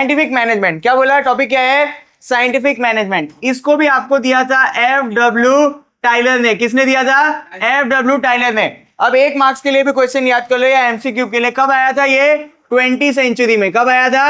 Scientific management. क्या बोला, topic क्या है? Scientific management. इसको भी आपको दिया था एफ.डब्ल्यू. टाइलर ने। किसने दिया था? एफ.डब्ल्यू. टाइलर ने। अब 1 मार्क्स के लिए भी क्वेश्चन याद कर लो या एमसीक्यू के लिए। कब आया था ये? 20वीं सेंचुरी में। कब आया था?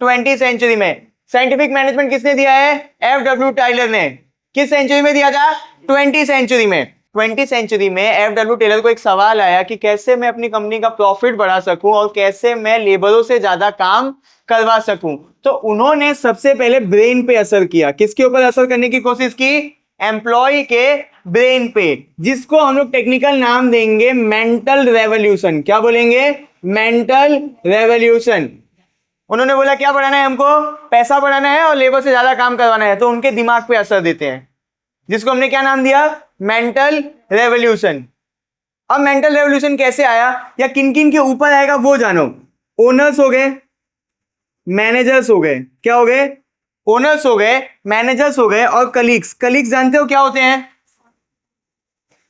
20वीं सेंचुरी में। साइंटिफिक मैनेजमेंट किसने दिया है? एफ.डब्ल्यू. टाइलर ने। किस सेंचुरी में दिया था? 20वीं सेंचुरी में। 20वीं सेंचुरी में एफ.डब्ल्यू. टेलर को एक सवाल आया कि कैसे मैं अपनी कंपनी का प्रॉफिट बढ़ा सकूं और कैसे मैं लेबरों से ज्यादा काम करवा सकूं। तो उन्होंने सबसे पहले ब्रेन पे असर किया। किसके ऊपर असर करने की कोशिश की? एम्प्लॉय के ब्रेन पे, जिसको हम लोग टेक्निकल नाम देंगे मेंटल रेवोल्यूशन। क्या बोलेंगे? Mental revolution. उन्होंने बोला क्या बढ़ाना है हमको? पैसा बढ़ाना है और लेबर से ज्यादा काम करवाना है, तो उनके दिमाग पे असर देते हैं, जिसको हमने क्या नाम दिया? Mental revolution. अब मेंटल रेवोल्यूशन कैसे आया या किन किन के ऊपर आएगा वो जानो। ओनर्स हो गए, मैनेजर्स हो गए। क्या हो गए? ओनर्स हो गए, मैनेजर्स हो गए और कलीग्स। कलीग्स जानते हो क्या होते हैं?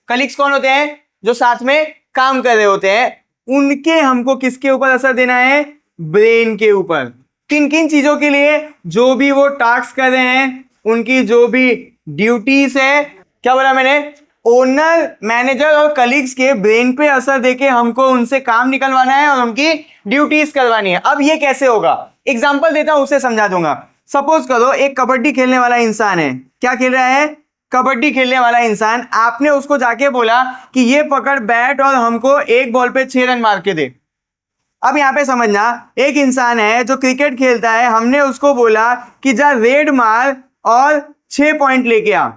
कलीग्स कौन होते हैं? जो साथ में काम कर रहे होते हैं। उनके हमको किसके ऊपर असर देना है? ब्रेन के ऊपर। किन किन चीजों के लिए? जो भी वो टास्क कर रहे हैं, उनकी जो भी ड्यूटीज है। क्या बोला मैंने? ओनर, मैनेजर और कलीग्स के ब्रेन पे असर देके हमको उनसे काम निकलवाना है और उनकी ड्यूटीज करवानी है। अब ये कैसे होगा? एग्जांपल देता हूं, उससे समझा दूंगा। सपोज करो एक कबड्डी खेलने वाला इंसान है। क्या खेल रहा है? कबड्डी खेलने वाला इंसान। आपने उसको जाके बोला कि ये पकड़ बैट और हमको एक बॉल पे 6 रन मार के दे। अब यहां पे समझना, एक इंसान है जो क्रिकेट खेलता है, हमने उसको बोला कि जा रेड मार और 6 पॉइंट लेके आ।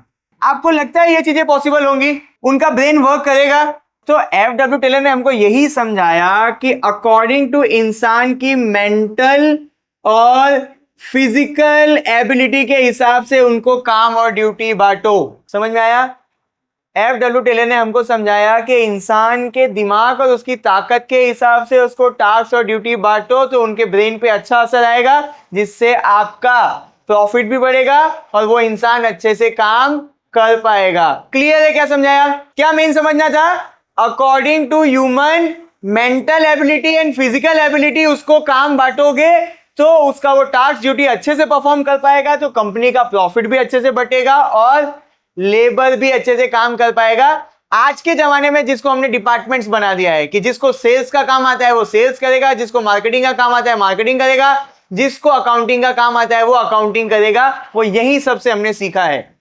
आपको लगता है ये चीजें पॉसिबल होंगी? उनका ब्रेन वर्क करेगा? तो एफ.डब्ल्यू. टेलर ने हमको यही समझाया कि अकॉर्डिंग टू इंसान की मेंटल और फिजिकल एबिलिटी के हिसाब से उनको काम और ड्यूटी बांटो। समझ में आया? एफ.डब्ल्यू. टेलर ने हमको समझाया कि इंसान के दिमाग और उसकी ताकत के हिसाब से उसको टास्क और ड्यूटी बांटो तो उनके ब्रेन पे अच्छा असर आएगा, जिससे आपका प्रॉफिट भी बढ़ेगा और वो इंसान अच्छे से काम कर पाएगा। क्लियर है? क्या समझाया? क्या मेन समझना था? According to human mental ability and physical ability उसको काम बांटोगे तो उसका वो टास्क ड्यूटी अच्छे से परफॉर्म कर पाएगा, तो कंपनी का प्रॉफिट भी अच्छे से बढ़ेगा और लेबर भी अच्छे से काम कर पाएगा। आज के जमाने में जिसको हमने डिपार्टमेंट्स बना दिया है कि जिसको सेल्स का काम आता है वो सेल्स करेगा, जिसको मार्केटिंग का काम आता है मार्केटिंग करेगा, जिसको अकाउंटिंग का काम आता है वो अकाउंटिंग करेगा। वो यही सबसे हमने सीखा है।